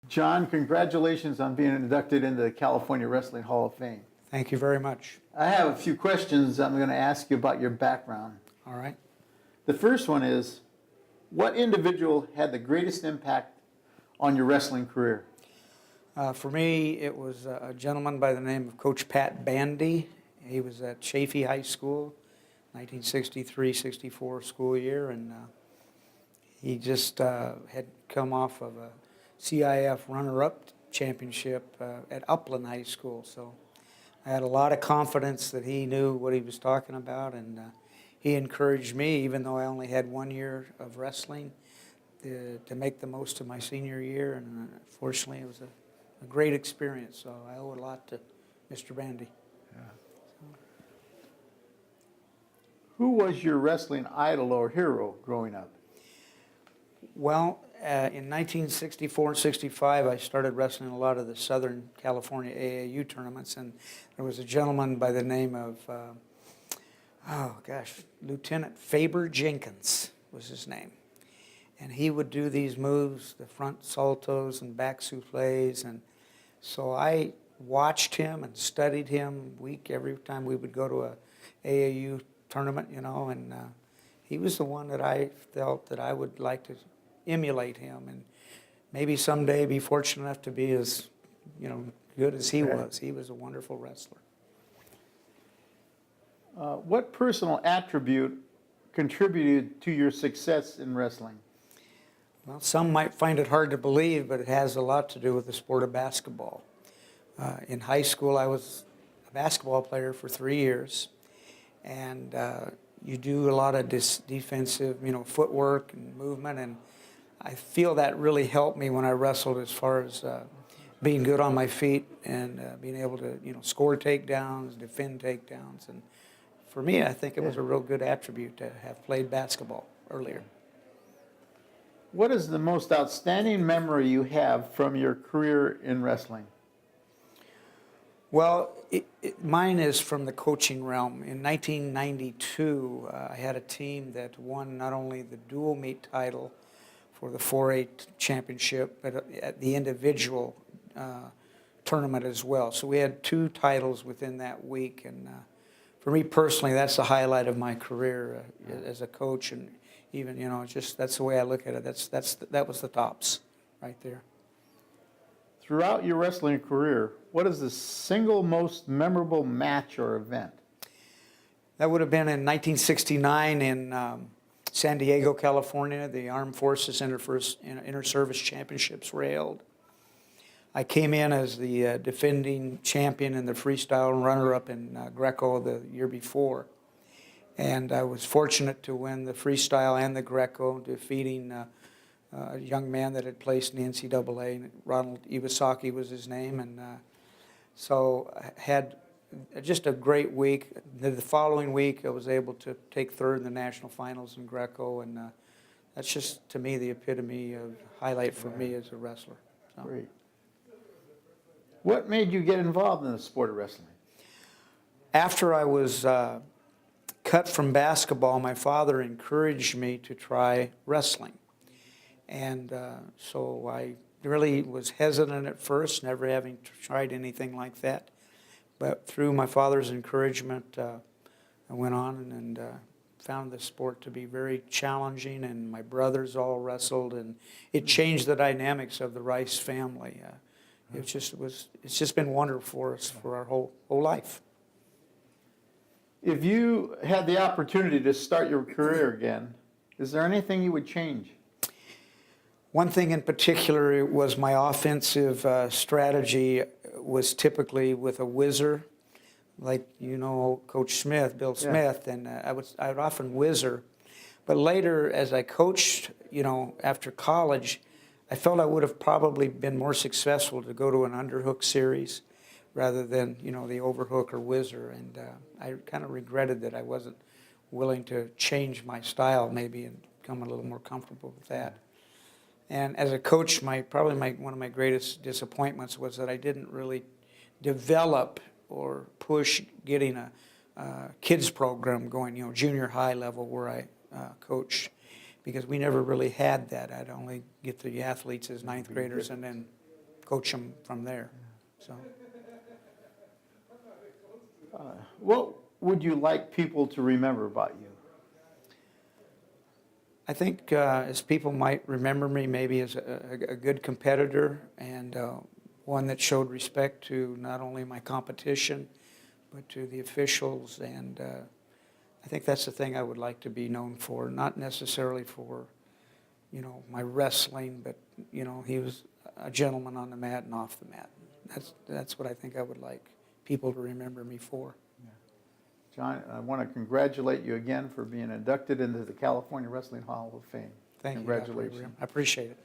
John, congratulations on being inducted into the California Wrestling Hall of Fame. Thank you very much. I have a few questions I'm going to ask you about your background. All right. The first one is, what individual had the greatest impact on your wrestling career? For me, it was a gentleman by the name of Coach Pat Bandy. He was at Chaffee High School, 1963-64 school year, and he just had come off of a CIF runner-up championship at Upland High School. So I had a lot of confidence that he knew what he was talking about, and he encouraged me, even though I only had 1 year of wrestling, to make the most of my senior year. And fortunately, it was a great experience. So I owe a lot to Mr. Bandy. Yeah. Who was your wrestling idol or hero growing up? Well, in 1964 and 65, I started wrestling a lot of the Southern California AAU tournaments, and there was a gentleman by the name of, Lieutenant Faber Jenkins was his name. And he would do these moves, the front saltos and back souffles, and so I watched him and studied him every time we would go to a AAU tournament, and he was the one that I felt that I would like to emulate him and maybe someday be fortunate enough to be as good as he was. He was a wonderful wrestler. What personal attribute contributed to your success in wrestling? Well, some might find it hard to believe, but it has a lot to do with the sport of basketball. In high school, I was a basketball player for 3 years, and you do a lot of defensive, footwork and movement, and I feel that really helped me when I wrestled as far as being good on my feet and being able to, score takedowns, defend takedowns. And for me, I think it was a real good attribute to have played basketball earlier. What is the most outstanding memory you have from your career in wrestling? Well, mine is from the coaching realm. In 1992, I had a team that won not only the dual meet title for the 4A championship, but at the individual tournament as well. So we had 2 titles within that week, and for me personally, that's the highlight of my career as a coach, and even just that's the way I look at it. That was the tops right there. Throughout your wrestling career, what is the single most memorable match or event? That would have been in 1969 in San Diego, California. The Armed Forces Inter-Service Championships were held. I came in as the defending champion in the freestyle and runner-up in Greco the year before. And I was fortunate to win the freestyle and the Greco, defeating a young man that had placed in the NCAA. Ronald Iwasaki was his name. And so I had just a great week. The following week, I was able to take third in the national finals in Greco, and that's just, to me, the epitome of highlight for me as a wrestler. So. Great. What made you get involved in the sport of wrestling? After I was cut from basketball, my father encouraged me to try wrestling. And so I really was hesitant at first, never having tried anything like that. But through my father's encouragement, I went on and found the sport to be very challenging, and my brothers all wrestled, and it changed the dynamics of the Rice family. It's just been wonderful for us for our whole life. If you had the opportunity to start your career again, is there anything you would change? One thing in particular was my offensive strategy was typically with a whizzer, like Coach Smith, Bill Smith, and I would often whizzer. But later, as I coached, after college, I felt I would have probably been more successful to go to an underhook series rather than the overhook or whizzer, and I kind of regretted that I wasn't willing to change my style maybe and become a little more comfortable with that. And as a coach, one of my greatest disappointments was that I didn't really develop or push getting a kids program going, junior high level where I coached, because we never really had that. I'd only get the athletes as ninth graders and then coach them from there. So What would you like people to remember about you? I think as people might remember me, maybe as a good competitor and one that showed respect to not only my competition, but to the officials. And I think that's the thing I would like to be known for, not necessarily for, my wrestling, but, he was a gentleman on the mat and off the mat. That's what I think I would like people to remember me for. John, I want to congratulate you again for being inducted into the California Wrestling Hall of Fame. Thank you, Dr. Congratulations. Abraham. I appreciate it.